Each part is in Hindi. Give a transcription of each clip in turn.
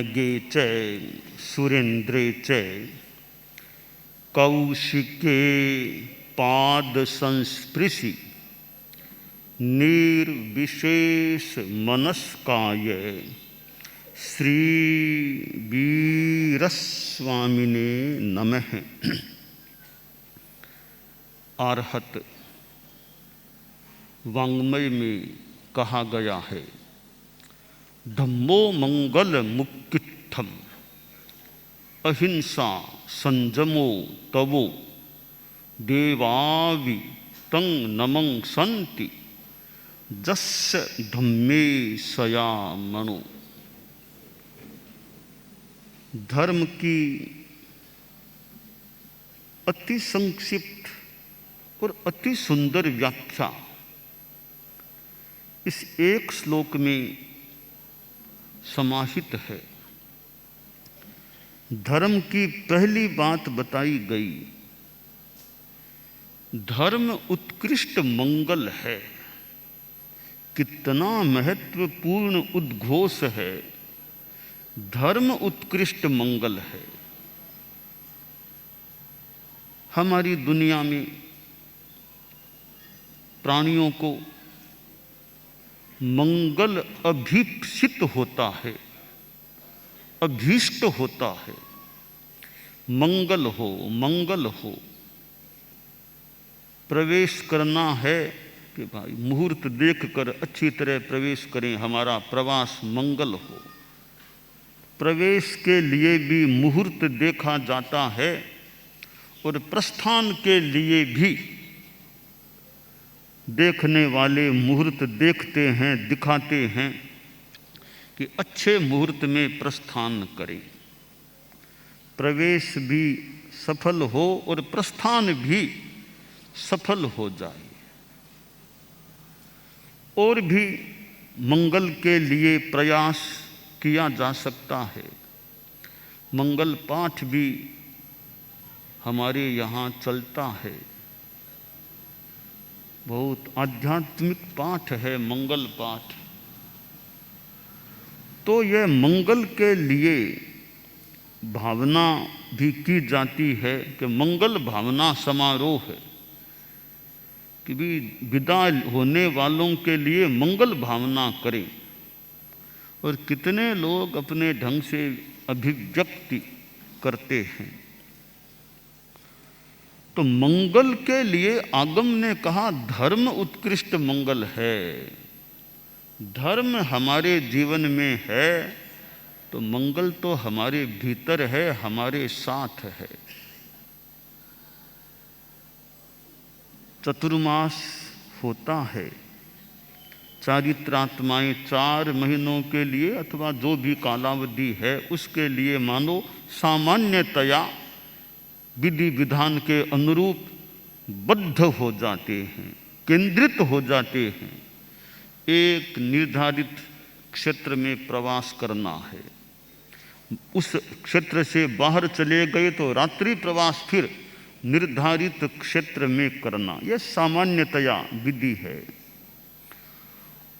नगे च सुरेन्द्रे च कौशिके पाद संस्पृशि निर्विशेष मनस्काय श्री वीरस्वामिने नमः। आर्हत वाङ्मय में कहा गया है, धम्मो मंगल मुक्तित्थम अहिंसा संजमो तवो देवावि तं नमं संति जस्य धम्मे सया मनो। धर्म की अति संक्षिप्त और अति सुंदर व्याख्या इस एक श्लोक में समाहित है। धर्म की पहली बात बताई गई, धर्म उत्कृष्ट मंगल है। कितना महत्वपूर्ण उद्घोष है, धर्म उत्कृष्ट मंगल है। हमारी दुनिया में प्राणियों को मंगल अभीप्सित होता है, अभीष्ट होता है। मंगल हो, प्रवेश करना है कि भाई मुहूर्त देखकर अच्छी तरह प्रवेश करें, हमारा प्रवास मंगल हो। प्रवेश के लिए भी मुहूर्त देखा जाता है और प्रस्थान के लिए भी देखने वाले मुहूर्त देखते हैं, दिखाते हैं कि अच्छे मुहूर्त में प्रस्थान करें, प्रवेश भी सफल हो और प्रस्थान भी सफल हो जाए। और भी मंगल के लिए प्रयास किया जा सकता है। मंगल पाठ भी हमारे यहाँ चलता है, बहुत आध्यात्मिक पाठ है मंगल पाठ। तो यह मंगल के लिए भावना भी की जाती है कि मंगल भावना समारोह है, कि भी विदा होने वालों के लिए मंगल भावना करें। और कितने लोग अपने ढंग से अभिव्यक्ति करते हैं। तो मंगल के लिए आगम ने कहा धर्म उत्कृष्ट मंगल है। धर्म हमारे जीवन में है तो मंगल तो हमारे भीतर है, हमारे साथ है। चतुर्मास होता है, चारित्रात्माएं 4 महीनों के लिए अथवा जो भी कालावधि है उसके लिए मानो सामान्यतया विधि विधान के अनुरूप बद्ध हो जाते हैं, केंद्रित हो जाते हैं। एक निर्धारित क्षेत्र में प्रवास करना है, उस क्षेत्र से बाहर चले गए तो रात्रि प्रवास फिर निर्धारित क्षेत्र में करना, यह सामान्यतया विधि है।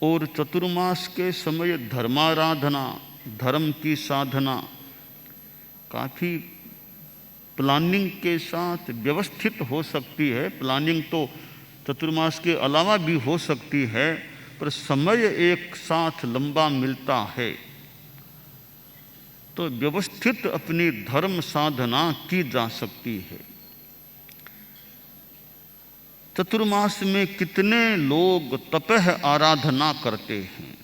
और चतुर्मास के समय धर्माराधना, धर्म की साधना काफ़ी प्लानिंग के साथ व्यवस्थित हो सकती है। प्लानिंग तो चतुर्मास के अलावा भी हो सकती है, पर समय एक साथ लंबा मिलता है तो व्यवस्थित अपनी धर्म साधना की जा सकती है। चतुर्मास में कितने लोग तपह आराधना करते हैं,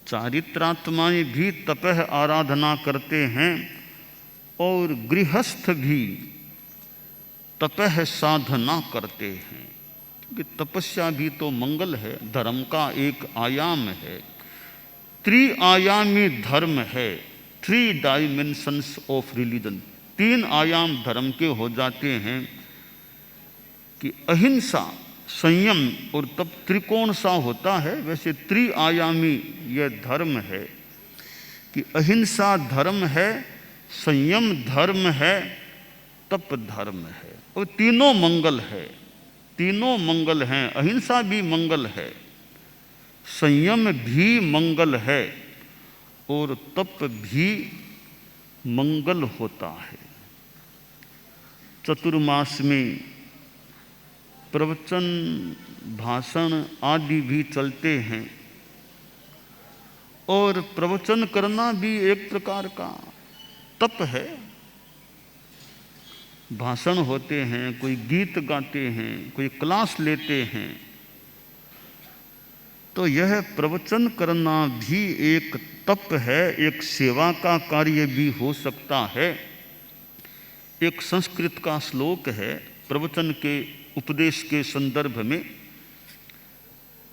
चारित्रात्माएं भी तपह आराधना करते हैं और गृहस्थ भी तपह साधना करते हैं। क्योंकि तपस्या भी तो मंगल है, धर्म का एक आयाम है, त्रिआयामी धर्म है। 3 डायमेंशंस ऑफ रिलीजन, 3 आयाम धर्म के हो जाते हैं कि अहिंसा, संयम और तप त्रिकोण सा होता है। वैसे त्रिआयामी यह धर्म है कि अहिंसा धर्म है, संयम धर्म है, तप धर्म है। और तीनों मंगल है, तीनों मंगल हैं। अहिंसा भी मंगल है, संयम भी मंगल है और तप भी मंगल होता है। चतुर्मास में प्रवचन, भाषण आदि भी चलते हैं और प्रवचन करना भी एक प्रकार का तप है। भाषण होते हैं, कोई गीत गाते हैं, कोई क्लास लेते हैं, तो यह प्रवचन करना भी एक तप है, एक सेवा का कार्य भी हो सकता है। एक संस्कृत का श्लोक है प्रवचन के उपदेश के संदर्भ में,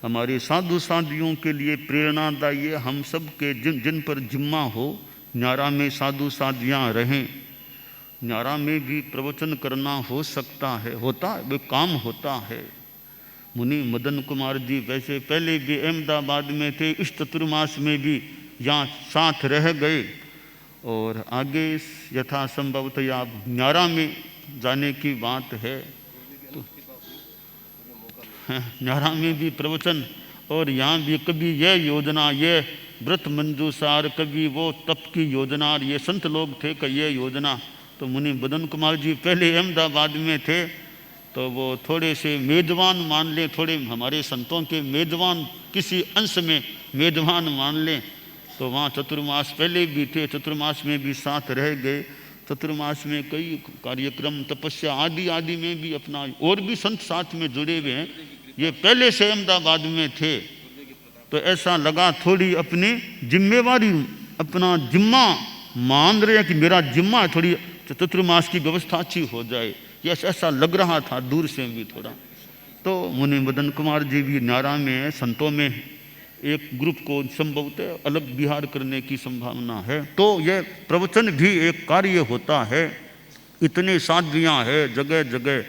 हमारे साधु साधियों के लिए प्रेरणादायी है। हम सब के जिन पर जिम्मा हो, न्यारा में साधु साधियाँ रहें, न्यारा में भी प्रवचन करना हो सकता है, होता है, वो काम होता है। मुनि मदन कुमार जी वैसे पहले भी अहमदाबाद में थे, इस चतुर्मास में भी यहाँ साथ रह गए और आगे यथासंभवतः आप न्यारा में जाने की बात है तो न्यारा में भी प्रवचन, और यहाँ भी कभी यह योजना, ये व्रत मंजूसार, कभी वो तप की योजना, ये संत लोग थे कि ये योजना। तो मुनि मदन कुमार जी पहले अहमदाबाद में थे, तो वो थोड़े से मेजबान मान लें, थोड़े हमारे संतों के मेजबान, किसी अंश में मेजबान मान लें। तो वहाँ चतुर्मास पहले भी थे, चतुर्मास में भी साथ रह गए। चतुर्मास में कई कार्यक्रम, तपस्या आदि आदि में भी अपना, और भी संत साथ में जुड़े हुए हैं। ये पहले से अहमदाबाद में थे, तो ऐसा लगा थोड़ी अपनी जिम्मेवारी, अपना जिम्मा मान रहे हैं कि मेरा जिम्मा है, थोड़ी चतुर्मास की व्यवस्था अच्छी हो जाए, ये ऐसा लग रहा था दूर से भी थोड़ा। तो मुनि मदन कुमार जी भी न्यारा में है, संतों में एक ग्रुप को संभवतः अलग विहार करने की संभावना है। तो यह प्रवचन भी एक कार्य होता है। इतने साधवियाँ है जगह जगह,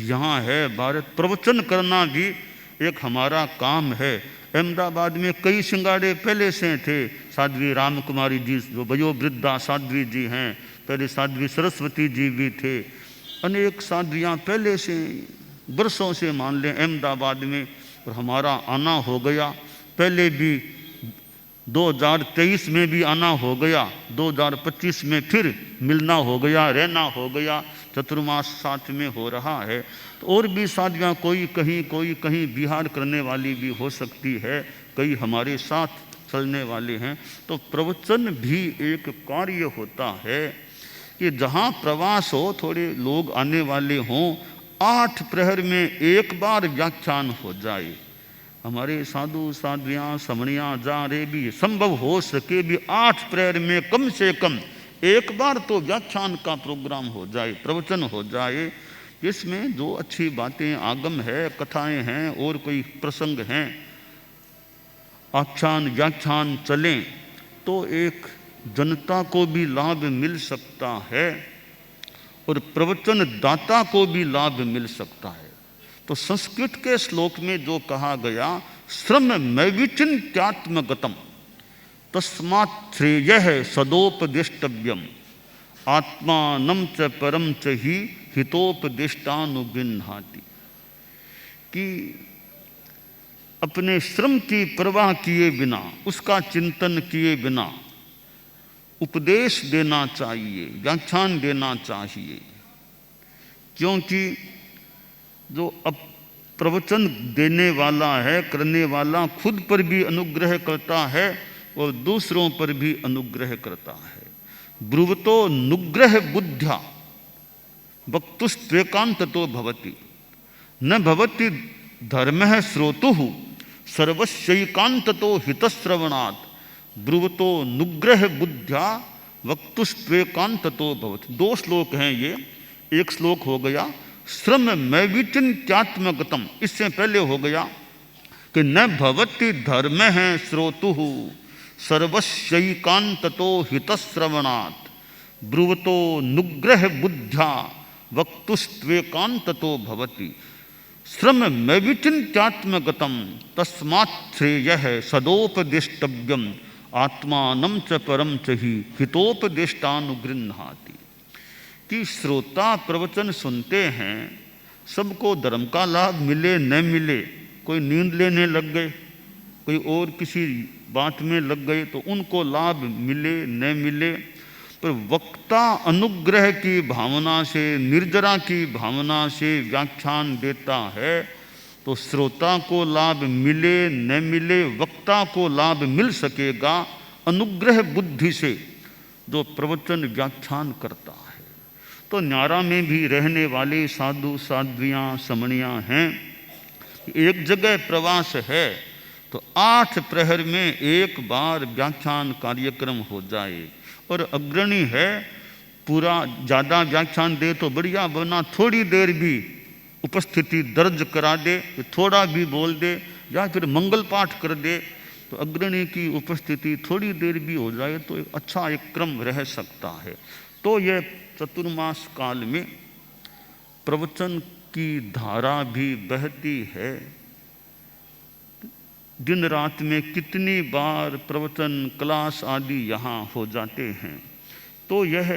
यहाँ है भारत, प्रवचन करना भी एक हमारा काम है। अहमदाबाद में कई सिंगाड़े पहले से थे। साध्वी राम कुमारी जी जो वयोवृद्धा साध्वी जी हैं, पहले साध्वी सरस्वती जी भी थे, अनेक साध्वियाँ पहले से बरसों से मान लें अहमदाबाद में, और हमारा आना हो गया। पहले भी 2023 में भी आना हो गया, 2025 में फिर मिलना हो गया, रहना हो गया, चतुर्मास साथ में हो रहा है। तो और भी साधियाँ कोई कहीं विहार करने वाली भी हो सकती है, कई हमारे साथ चलने वाले हैं। तो प्रवचन भी एक कार्य होता है कि जहाँ प्रवास हो, थोड़े लोग आने वाले हों, 8 प्रहर में एक बार व्याख्यान हो जाए। हमारे साधु साध्वियाँ समणियाँ जा रहे भी, संभव हो सके भी 8 प्रहर में कम से कम एक बार तो व्याख्यान का प्रोग्राम हो जाए, प्रवचन हो जाए, जिसमें जो अच्छी बातें आगम है, कथाएं हैं, और कोई प्रसंग हैं, आख्यान व्याख्यान चलें, तो एक जनता को भी लाभ मिल सकता है और प्रवचन दाता को भी लाभ मिल सकता है। तो संस्कृत के श्लोक में जो कहा गया, श्रम मैविचिन्त्यात्मगतम तस्मात् श्रेयः सदोपदिष्टव्यम आत्मानं च परम च हि हितोपदिष्टानुगृह्णाति, कि अपने श्रम की परवाह किए बिना, उसका चिंतन किए बिना उपदेश देना चाहिए, व्याख्यान देना चाहिए। क्योंकि जो अब प्रवचन देने वाला है, करने वाला, खुद पर भी अनुग्रह करता है और दूसरों पर भी अनुग्रह करता है। ब्रुवतो नुग्रह बुद्ध्या वक्तुस्त्वेकान्ततो भवति न भवति धर्मः श्रोतुः सर्वस्यैकान्ततो हितश्रवणात् ब्रुवतो नुग्रह बुद्ध्या वक्तुस्त्वेकान्ततो भवति। 2 श्लोक हैं ये। एक श्लोक हो गया श्रम मैविचिन्त्यात्मगतम, इससे पहले हो गया कि न भवति धर्मः श्रोतुः सर्वस्यैकान्ततो हितश्रवणात् ब्रुवतो नुग्रह बुद्ध्या वक्तुस्त्वेकान्ततो भवति। श्रम मैविचिन्त्यात्मगतम तस्मात् श्रेयः सदोपदिष्टव्यम आत्मानं च परम च हि हितोपदिष्टानुगृह्णाति, कि श्रोता प्रवचन सुनते हैं, सबको धर्म का लाभ मिले न मिले, कोई नींद लेने लग गए, कोई और किसी बात में लग गए तो उनको लाभ मिले न मिले, पर वक्ता अनुग्रह की भावना से, निर्जरा की भावना से व्याख्यान देता है तो श्रोता को लाभ मिले न मिले, वक्ता को लाभ मिल सकेगा अनुग्रह बुद्धि से जो प्रवचन व्याख्यान करता है। तो न्यारा में भी रहने वाले साधु साध्वियाँ समणियाँ हैं, एक जगह प्रवास है तो 8 प्रहर में एक बार व्याख्यान कार्यक्रम हो जाए, और अग्रणी है पूरा ज़्यादा व्याख्यान दे तो बढ़िया, वरना थोड़ी देर भी उपस्थिति दर्ज करा दे, थोड़ा भी बोल दे या फिर मंगल पाठ कर दे, तो अग्रणी की उपस्थिति थोड़ी देर भी हो जाए तो एक अच्छा एक क्रम रह सकता है। तो यह चतुर्मास काल में प्रवचन की धारा भी बहती है। दिन रात में कितनी बार प्रवचन क्लास आदि यहाँ हो जाते हैं। तो यह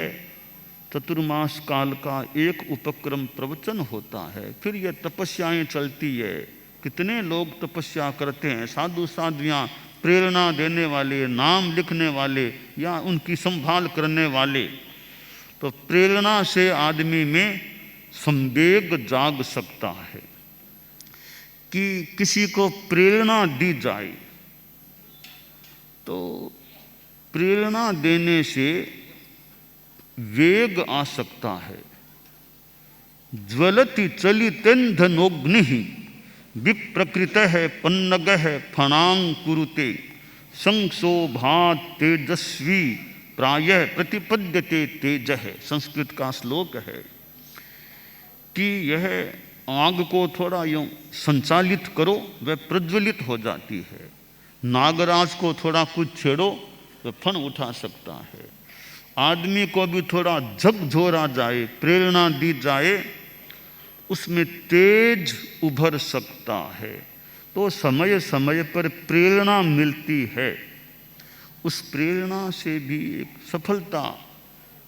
चतुर्मास काल का एक उपक्रम प्रवचन होता है। फिर यह तपस्याएं चलती है, कितने लोग तपस्या करते हैं, साधु साध्वियाँ, प्रेरणा देने वाले, नाम लिखने वाले या उनकी संभाल करने वाले। तो प्रेरणा से आदमी में संवेग जाग सकता है कि किसी को प्रेरणा दी जाए, तो प्रेरणा देने से वेग आ सकता है। ज्वलति चलितेन्धनोग्नि विप्रकृतः पन्नगः फणांकुरुते संक्षोभात् तेजस्वी प्रायः प्रतिपद्यते तेजः। संस्कृत का श्लोक है कि यह आग को थोड़ा यूँ संचालित करो वह प्रज्वलित हो जाती है, नागराज को थोड़ा कुछ छेड़ो वह फन उठा सकता है, आदमी को भी थोड़ा झकझोरा जाए, प्रेरणा दी जाए, उसमें तेज उभर सकता है। तो समय समय पर प्रेरणा मिलती है, उस प्रेरणा से भी एक सफलता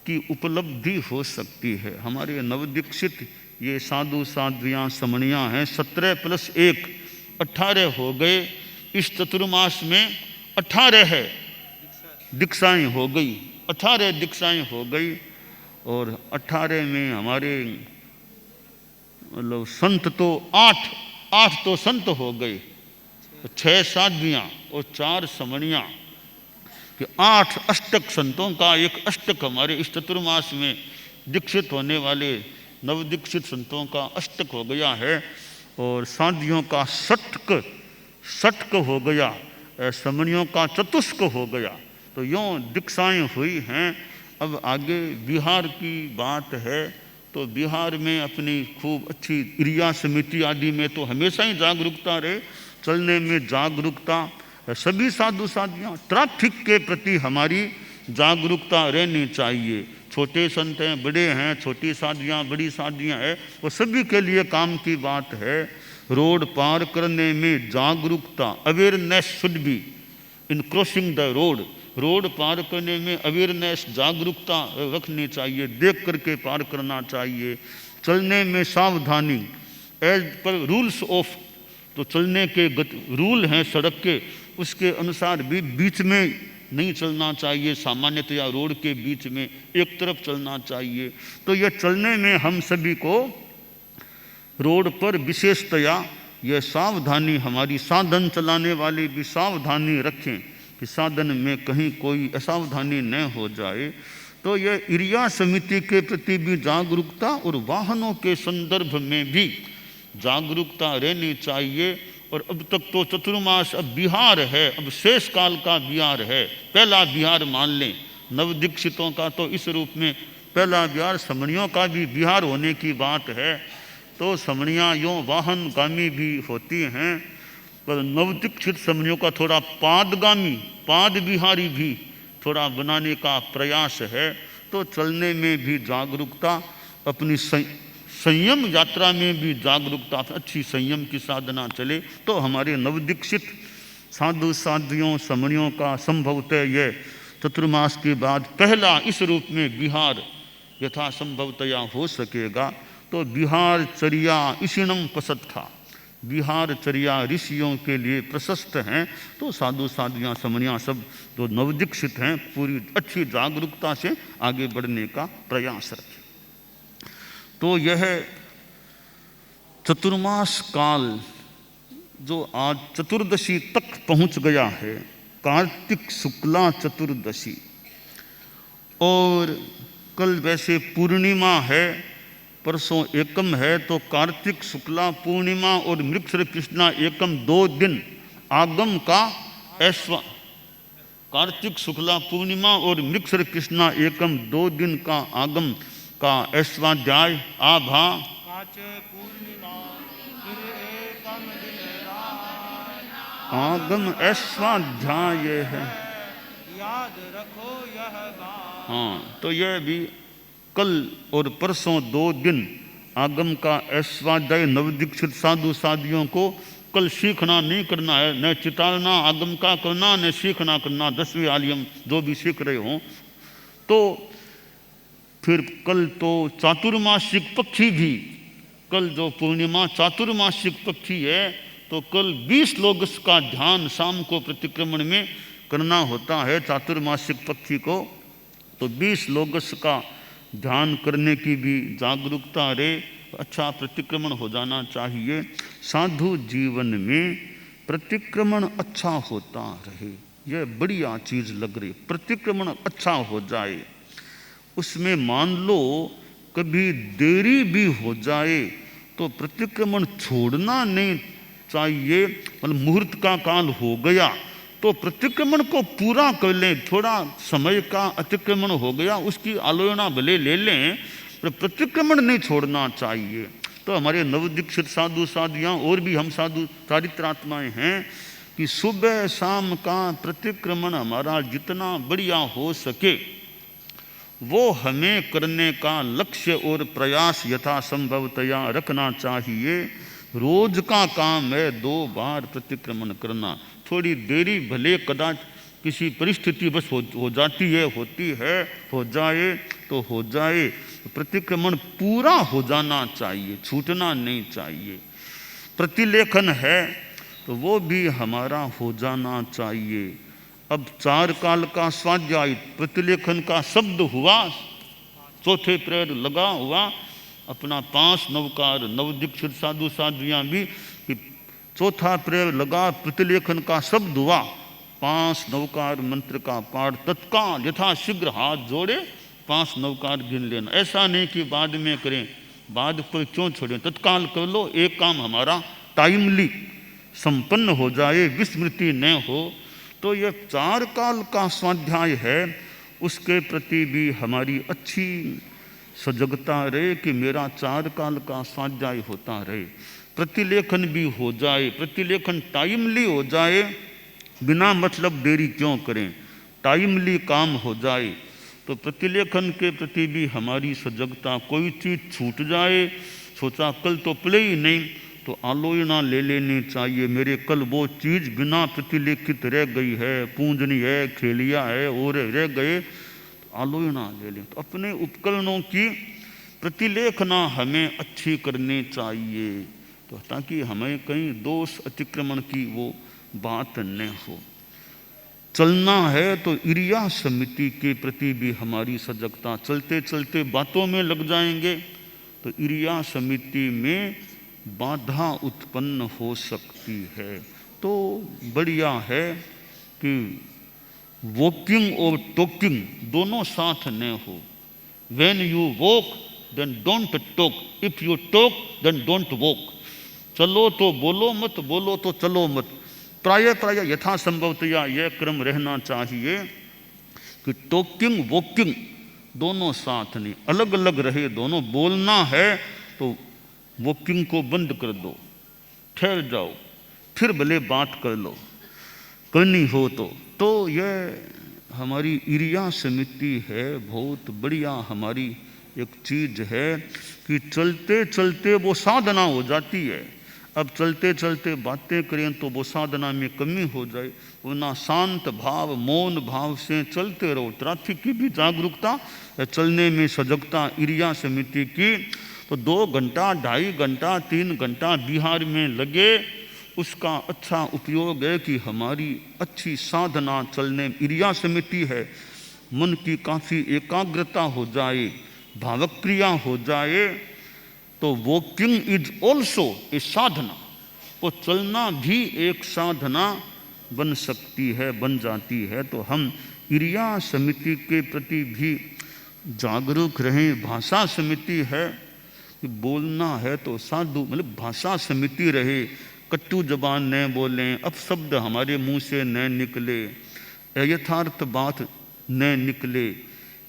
की उपलब्धि हो सकती है। हमारे नवदीक्षित ये साधु साध्वियाँ समणियाँ हैं, 17 + 1 18 हो गए। इस चतुर्मास में 18 है दीक्षाएँ हो गई, 18 दीक्षाएँ हो गई। और 18 में हमारे मतलब संत तो 8 तो संत हो गए, 6 साध्वियाँ और 4 समणियाँ, कि 8 अष्टक संतों का एक अष्टक हमारे इस चतुर्मास में दीक्षित होने वाले नवदीक्षित संतों का अष्टक हो गया है। और साध्वियों का षटक हो गया, समणियों का चतुष्क हो गया। तो यूँ दीक्षाएँ हुई हैं। अब आगे बिहार की बात है, तो बिहार में अपनी खूब अच्छी क्रिया समिति आदि में तो हमेशा ही जागरूकता रहे, चलने में जागरूकता, सभी साधु साध्वियाँ, ट्रैफिक के प्रति हमारी जागरूकता रहनी चाहिए। छोटे संत हैं, बड़े हैं, छोटी साध्वियाँ, बड़ी साध्वियाँ हैं, वो सभी के लिए काम की बात है। रोड पार करने में जागरूकता, awareness should be in crossing the road. Road पार करने में अवेयरनेस, जागरूकता रखनी चाहिए, देख करके पार करना चाहिए। चलने में सावधानी, एज पर रूल्स ऑफ, तो चलने के रूल हैं सड़क के, उसके अनुसार भी बीच में नहीं चलना चाहिए, सामान्यतया रोड के बीच में एक तरफ चलना चाहिए। तो यह चलने में हम सभी को रोड पर विशेषतया यह सावधानी, हमारी साधन चलाने वाले भी सावधानी रखें कि साधन में कहीं कोई असावधानी न हो जाए। तो यह क्रिया समिति के प्रति भी जागरूकता और वाहनों के संदर्भ में भी जागरूकता रहनी चाहिए। और अब तक तो चतुर्मास अब बिहार है, अब शेष काल का बिहार है, पहला बिहार मान लें नवदीक्षितों का, तो इस रूप में पहला बिहार समणियों का भी बिहार होने की बात है। तो समणियाँ यूँ वाहनगामी भी होती हैं, पर नवदीक्षित समणियों का थोड़ा पादगामी, पाद बिहारी भी थोड़ा बनाने का प्रयास है। तो चलने में भी जागरूकता, अपनी संयम यात्रा में भी जागरूकता, अच्छी संयम की साधना चले। तो हमारे नवदीक्षित साधु साध्वियों समणियों का संभवतः यह चतुर्मास के बाद पहला इस रूप में बिहार यथासंभवतया हो सकेगा। तो बिहार चरिया इसिणम पसत था, विहारचर्या ऋषियों के लिए प्रशस्त हैं। तो साधु साधियाँ समनियाँ सब जो नवदीक्षित हैं पूरी अच्छी जागरूकता से आगे बढ़ने का प्रयास रखें। तो यह चतुर्मास काल जो आज चतुर्दशी तक पहुंच गया है, कार्तिक शुक्ला चतुर्दशी, और कल वैसे पूर्णिमा है, परसों एकम है, तो कार्तिक शुक्ला पूर्णिमा और मृगशिर कृष्णा एकम 2 दिन आगम का कार्तिक शुक्ला पूर्णिमा और मृगशिर कृष्णा एकम 2 दिन का आगम का ऐश्वाध्याय आभा आगम ऐश्वाध्याय है, याद रखो यह बात। हाँ, तो यह भी कल और परसों 2 दिन आगम का ऐश्वाध्याय नवदीक्षित साधु साधियों को कल सीखना नहीं करना है, न चितारना आगम का करना, न सीखना करना, 10वीं आलियम जो भी सीख रहे हों। तो फिर कल तो चातुर्मासिक पक्षी भी, कल जो पूर्णिमा चातुर्मासिक पक्षी है, तो कल 20 लोगस का ध्यान शाम को प्रतिक्रमण में करना होता है चातुर्मासिक पक्षी को। तो 20 लोगस का ध्यान करने की भी जागरूकता रहे, अच्छा प्रतिक्रमण हो जाना चाहिए। साधु जीवन में प्रतिक्रमण अच्छा होता रहे, यह बढ़िया चीज़ लग रही। प्रतिक्रमण अच्छा हो जाए, उसमें मान लो कभी देरी भी हो जाए तो प्रतिक्रमण छोड़ना नहीं चाहिए। मतलब मुहूर्त का काल हो गया तो प्रतिक्रमण को पूरा कर लें, थोड़ा समय का अतिक्रमण हो गया उसकी आलोचना भले ले लें, पर प्रतिक्रमण नहीं छोड़ना चाहिए। तो हमारे नवदीक्षित साधु साधियाँ और भी हम साधु चारित्रात्माएँ हैं कि सुबह शाम का प्रतिक्रमण हमारा जितना बढ़िया हो सके वो हमें करने का लक्ष्य और प्रयास यथासंभवतया रखना चाहिए। रोज का काम है 2 बार प्रतिक्रमण करना, थोड़ी देरी भले कदाच किसी परिस्थिति बस हो जाती है, होती है, हो जाए तो हो जाए, प्रतिक्रमण पूरा हो जाना चाहिए, छूटना नहीं चाहिए। प्रतिलेखन है तो वो भी हमारा हो जाना चाहिए। अब 4 काल का स्वाध्याय प्रतिलेखन का शब्द हुआ, चौथे पैर लगा हुआ, अपना 5 नवकार नवदीक्षित साधु साधियाँ भी चौथा पैर लगा प्रतिलेखन का शब्द हुआ, 5 नवकार मंत्र का पाठ तत्काल यथाशीघ्र हाथ जोड़े 5 नवकार गिन लेना। ऐसा नहीं कि बाद में करें, बाद पर क्यों छोड़ें, तत्काल कर लो, एक काम हमारा टाइमली संपन्न हो जाए, विस्मृति न हो। तो यह 4 काल का स्वाध्याय है, उसके प्रति भी हमारी अच्छी सजगता रहे कि मेरा 4 काल का स्वाध्याय होता रहे। प्रतिलेखन भी हो जाए, प्रतिलेखन टाइमली हो जाए, बिना मतलब देरी क्यों करें, टाइमली काम हो जाए। तो प्रतिलेखन के प्रति भी हमारी सजगता, कोई चीज़ छूट जाए, सोचा कल तो पड़े ही नहीं, तो आलोचना ले लेनी चाहिए, मेरे कल वो चीज़ बिना प्रतिलेखित रह गई है, पूंजनी है, खेलिया है और रह गए, तो आलोचना ले लें। तो अपने उपकरणों की प्रतिलेखना हमें अच्छी करनी चाहिए, तो ताकि हमें कहीं दोष अतिक्रमण की वो बात न हो। चलना है तो इरिया समिति के प्रति भी हमारी सजगता, चलते चलते बातों में लग जाएंगे तो इरिया समिति में बाधा उत्पन्न हो सकती है। तो बढ़िया है कि वॉकिंग और टॉकिंग दोनों साथ न हो। When you walk then don't talk, if you talk then don't walk. चलो तो बोलो मत, बोलो तो चलो मत। प्राय प्राय यथासंभवतया यह क्रम रहना चाहिए कि टॉकिंग वॉकिंग दोनों साथ नहीं, अलग अलग रहे दोनों। बोलना है तो वॉकिंग को बंद कर दो, ठहर जाओ, फिर भले बात कर लो, करनी हो तो यह हमारी इरिया समिति है, बहुत बढ़िया हमारी एक चीज़ है कि चलते चलते वो साधना हो जाती है। अब चलते चलते बातें करें तो वो साधना में कमी हो जाए, वरना शांत भाव मौन भाव से चलते रहो। ट्रैफिक की भी जागरूकता, चलने में सजगता इरिया समिति की। तो तो 2 घंटा, 2.5 घंटा, 3 घंटा बिहार में लगे, उसका अच्छा उपयोग है कि हमारी अच्छी साधना चलने, क्रिया समिति है, मन की काफ़ी एकाग्रता हो जाए, भावक क्रिया हो जाए, तो वॉकिंग इज ऑल्सो ए साधना। वो चलना भी एक साधना बन सकती है, बन जाती है। तो हम क्रिया समिति के प्रति भी जागरूक रहें। भाषा समिति है कि बोलना है तो साधु, मतलब भाषा समिति रहे, कट्टू जबान न बोलें, अपशब्द हमारे मुंह से न निकले, यथार्थ बात न निकले,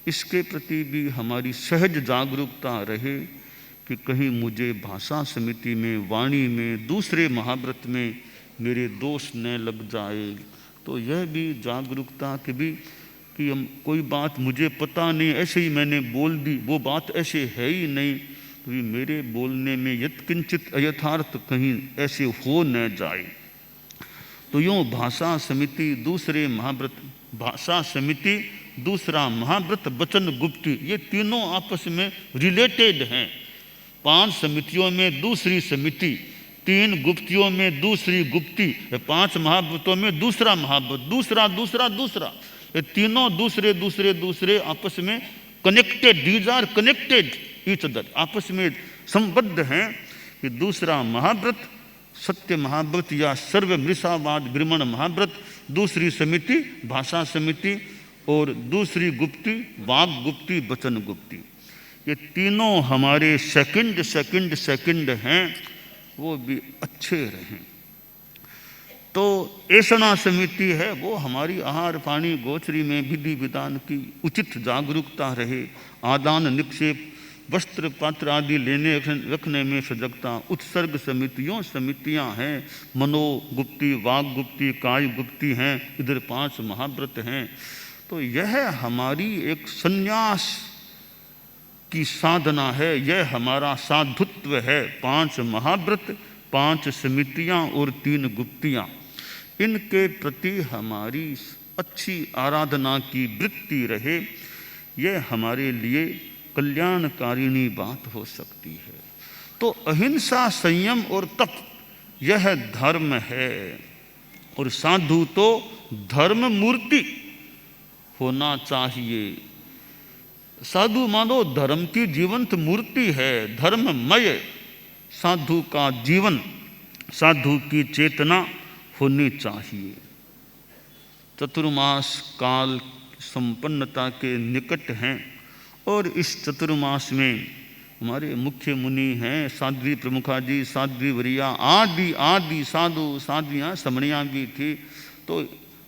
इसके प्रति भी हमारी सहज जागरूकता रहे कि कहीं मुझे भाषा समिति में, वाणी में, दूसरे महाव्रत में मेरे दोष न लग जाए। तो यह भी जागरूकता कि भी कि हम कोई बात मुझे पता नहीं, ऐसे ही मैंने बोल दी, वो बात ऐसे है ही नहीं, तो भी मेरे बोलने में यत्किंचित अयथार्थ कहीं ऐसे हो न जाए। तो यूँ भाषा समिति, दूसरे महाव्रत, भाषा समिति, दूसरा महाव्रत, वचन गुप्ती, ये तीनों आपस में रिलेटेड हैं। 5 समितियों में दूसरी समिति, 3 गुप्तियों में दूसरी गुप्ती, 5 महाव्रतों में दूसरा महाव्रत, दूसरा दूसरा दूसरा, ये तीनों दूसरे दूसरे दूसरे आपस में connected, these are connected each other, आपस में संबद्ध हैं। कि दूसरा महाव्रत सत्य महाव्रत या सर्व मृषावाद ब्रह्मण महाव्रत, दूसरी समिति भाषा समिति, और दूसरी गुप्ती वाग गुप्ती, वचन गुप्ती, ये तीनों हमारे सेकंड सेकंड सेकंड हैं, वो भी अच्छे रहें। तो ऐसना समिति है, वो हमारी आहार पानी गोचरी में विधि विधान की उचित जागरूकता रहे, आदान निक्षेप, वस्त्र पात्र आदि लेने रखने में सजगता। उत्सर्ग समितियां हैं, मनोगुप्ती, वाग गुप्ती, काय गुप्ती हैं, इधर 5 महाव्रत हैं। तो यह हमारी एक संन्यास की साधना है, यह हमारा साधुत्व है। 5 महाव्रत, 5 समितियां और 3 गुप्तियां, इनके प्रति हमारी अच्छी आराधना की वृत्ति रहे, यह हमारे लिए कल्याणकारिणी बात हो सकती है। तो अहिंसा, संयम और तप, यह धर्म है। और साधु तो धर्म मूर्ति होना चाहिए। साधु मानो धर्म की जीवंत मूर्ति है, धर्ममय साधु का जीवन, साधु की चेतना होनी चाहिए। चतुर्मास काल संपन्नता के निकट हैं, और इस चतुर्मास में हमारे मुख्य मुनि हैं साध्वी प्रमुखा जी, साध्वी वरिया, आदि आदि साधु साध्वियाँ समणियाँ भी थी। तो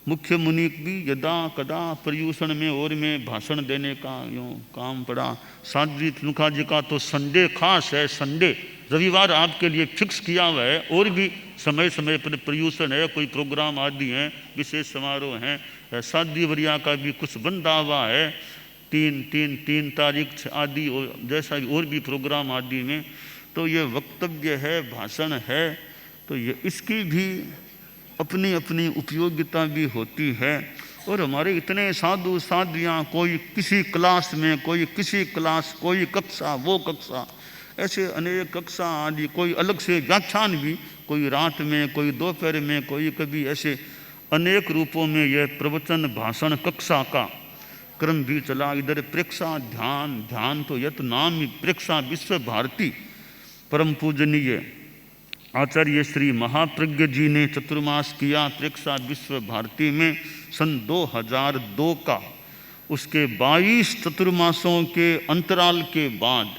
मुख्य मुनि भी यदा कदा पर्यूषण में और में भाषण देने का यूँ काम पड़ा। साध्वी प्रमुखा जी का तो संडे खास है, संडे रविवार आपके लिए फिक्स किया हुआ है, और भी समय समय पर पर्यूषण है, कोई प्रोग्राम आदि हैं, विशेष समारोह हैं। साध्वी वरिया का भी कुछ बंधा हुआ है, 3 तारीख आदि, और जैसा और भी प्रोग्राम आदि में। तो ये वक्तव्य है, भाषण है, तो ये इसकी भी अपनी अपनी उपयोगिता भी होती है। और हमारे इतने साधु साध्वियाँ, कोई किसी क्लास में, कोई किसी क्लास, कोई कक्षा वो कक्षा, ऐसे अनेक कक्षा आदि, कोई अलग से व्याख्यान भी, कोई रात में, कोई दोपहर में, कोई कभी, ऐसे अनेक रूपों में यह प्रवचन भाषण कक्षा का क्रम भी चला। इधर प्रेक्षा ध्यान, ध्यान तो यत नाम ही प्रेक्षा विश्व भारती परम पूजनीय आचार्य श्री महाप्रज्ञ जी ने चतुर्मास किया प्रेक्षा विश्व भारती में सन 2002 का। उसके 22 चतुर्मासों के अंतराल के बाद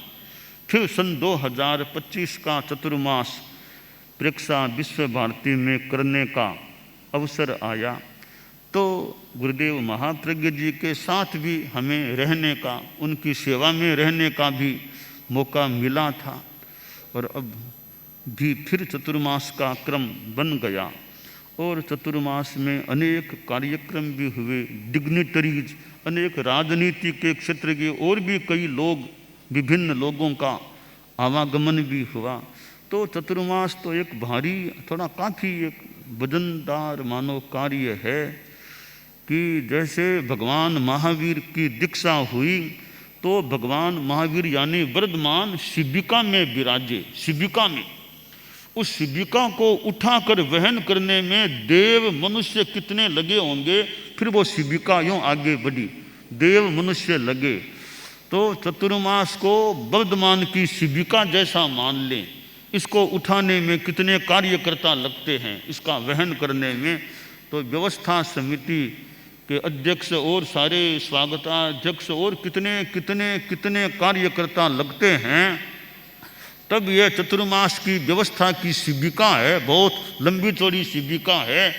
फिर सन 2025 का चतुर्मास प्रेक्षा विश्व भारती में करने का अवसर आया। तो गुरुदेव महाप्रज्ञ जी के साथ भी हमें रहने का, उनकी सेवा में रहने का भी मौका मिला था। और अब भी फिर चतुर्मास का क्रम बन गया, और चतुर्मास में अनेक कार्यक्रम भी हुए, डिग्निटरीज, अनेक राजनीति के क्षेत्र के और भी कई लोग, विभिन्न लोगों का आवागमन भी हुआ। तो चतुर्मास तो एक भारी, थोड़ा काफ़ी एक वजनदार मानो कार्य है कि जैसे भगवान महावीर की दीक्षा हुई तो तो भगवान महावीर यानी वर्धमान शिविका में विराजे। शिविका में, उस शिविका को उठाकर वहन करने में देव मनुष्य कितने लगे होंगे, फिर वो शिविका यूँ आगे बढ़ी, देव मनुष्य लगे। तो चतुर्मास को वर्धमान की शिविका जैसा मान लें। इसको उठाने में कितने कार्यकर्ता लगते हैं, इसका वहन करने में। तो व्यवस्था समिति के अध्यक्ष और सारे स्वागताध्यक्ष और कितने कितने कितने कार्यकर्ता लगते हैं, तब यह चतुर्मास की व्यवस्था की शिविका है, बहुत लंबी चौड़ी शिविका है।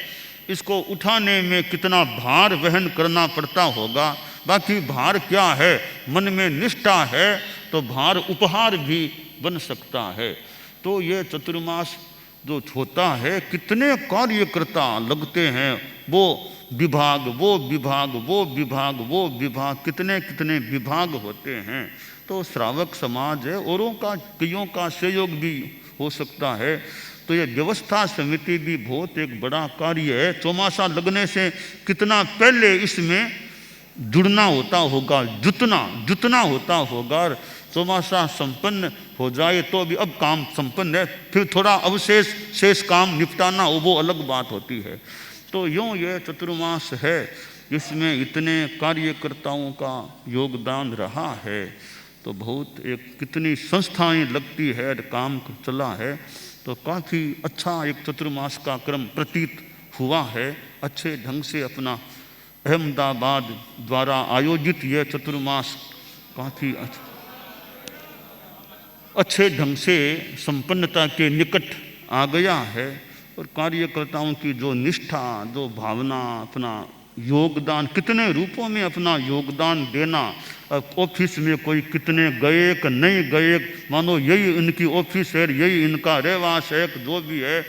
इसको उठाने में कितना भार वहन करना पड़ता होगा। बाकी भार क्या है, मन में निष्ठा है तो भार उपहार भी बन सकता है। तो ये चतुर्मास जो होता है, कितने कार्यकर्ता लगते हैं, वो विभाग वो विभाग वो विभाग वो विभाग, कितने कितने विभाग होते हैं। तो श्रावक समाज है, औरों का कईयों का सहयोग भी हो सकता है। तो ये व्यवस्था समिति भी बहुत एक बड़ा कार्य है। चौमासा लगने से कितना पहले इसमें जुड़ना होता होगा, जुतना होता होगा। चौमासा संपन्न हो जाए तो अभी अब काम संपन्न है, फिर थोड़ा अवशेष शेष काम निपटाना हो, वो अलग बात होती है। तो यूँ यह चतुर्मास है, इसमें इतने कार्यकर्ताओं का योगदान रहा है। तो बहुत एक कितनी संस्थाएं लगती है, काम चला है। तो काफ़ी अच्छा एक चतुर्मास का क्रम प्रतीत हुआ है। अच्छे ढंग से अपना अहमदाबाद द्वारा आयोजित यह चतुर्मास काफ़ी अच्छे ढंग से संपन्नता के निकट आ गया है। और कार्यकर्ताओं की जो निष्ठा, जो भावना, अपना योगदान, कितने रूपों में अपना योगदान देना। अब ऑफिस में कोई कितने गए कि नहीं गए, मानो यही इनकी ऑफिस है, यही इनका रहवास है, जो भी है,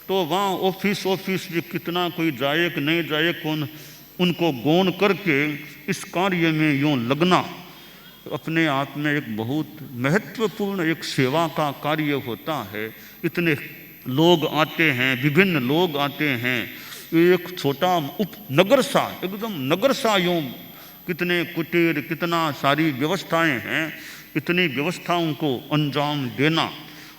तो वहाँ ऑफिस भी कितना कोई जाए कि नहीं जाए, कौन उनको गौण करके इस कार्य में यूँ लगना अपने आप में एक बहुत महत्वपूर्ण एक सेवा का कार्य होता है। इतने लोग आते हैं, विभिन्न लोग आते हैं, एक छोटा उपनगर सा, एकदम नगर सा यूँ, कितने कुटीर, कितना सारी व्यवस्थाएं हैं। इतनी व्यवस्थाओं को अंजाम देना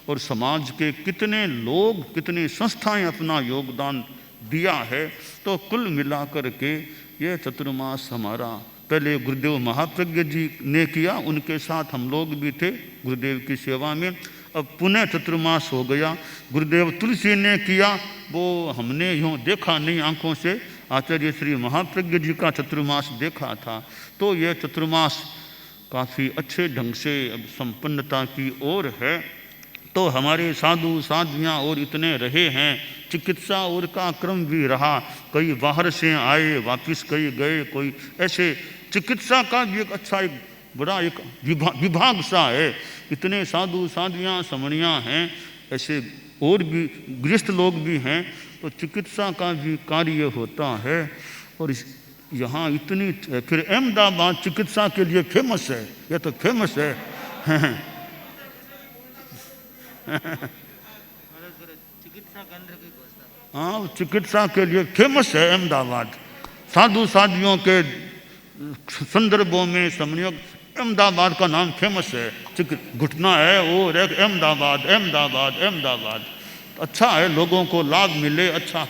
और समाज के कितने लोग, कितनी संस्थाएं अपना योगदान दिया है। तो कुल मिलाकर के ये चतुर्मास हमारा पहले गुरुदेव महाप्रज्ञ जी ने किया, उनके साथ हम लोग भी थे गुरुदेव की सेवा में। अब पुनः चतुर्मास हो गया, गुरुदेव तुलसी ने किया, वो हमने यूँ देखा नहीं आँखों से, आचार्य श्री महाप्रज्ञ जी का चतुर्मास देखा था। तो यह चतुर्मास काफ़ी अच्छे ढंग से अब संपन्नता की ओर है। तो हमारे साधु साधियाँ और इतने रहे हैं, चिकित्सा और का क्रम भी रहा, कई बाहर से आए वापस कई गए, कोई ऐसे चिकित्सा का भी एक अच्छा एक बड़ा एक विभाग सा है। इतने साधु साधियाँ समणियाँ हैं, ऐसे और भी गृहस्थ लोग भी हैं, तो चिकित्सा का भी कार्य होता है। और यहाँ इतनी, फिर अहमदाबाद चिकित्सा के लिए फेमस है, यह तो फेमस है। हाँ, चिकित्सा के लिए फेमस है अहमदाबाद। साधु साधियों के संदर्भों में समझो अहमदाबाद का नाम फेमस है। घुटना है और एक अहमदाबाद अहमदाबाद अहमदाबाद। अच्छा है, लोगों को लाभ मिले, अच्छा।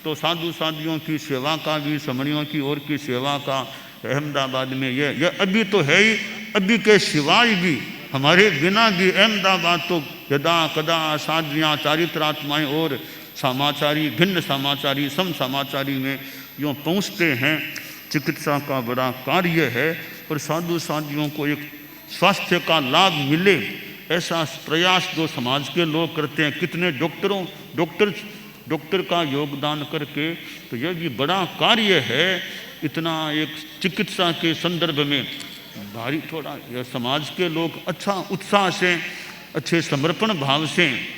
तो साधु साधियों की सेवा का भी, समणियों की ओर की सेवा का अहमदाबाद में ये अभी तो है ही, अभी के सिवाय भी हमारे बिना भी अहमदाबाद तो यदा कदा साधियाँ, चारित्रात्माएँ और समाचारी, भिन्न समाचारी, सम समाचारी में यूँ पहुँचते हैं। चिकित्सा का बड़ा कार्य है और साधु साधियों को एक स्वास्थ्य का लाभ मिले, ऐसा प्रयास जो समाज के लोग करते हैं। कितने डॉक्टर का योगदान करके, तो यह भी बड़ा कार्य है। इतना एक चिकित्सा के संदर्भ में भारी थोड़ा, यह समाज के लोग अच्छा उत्साह से, अच्छे समर्पण भाव से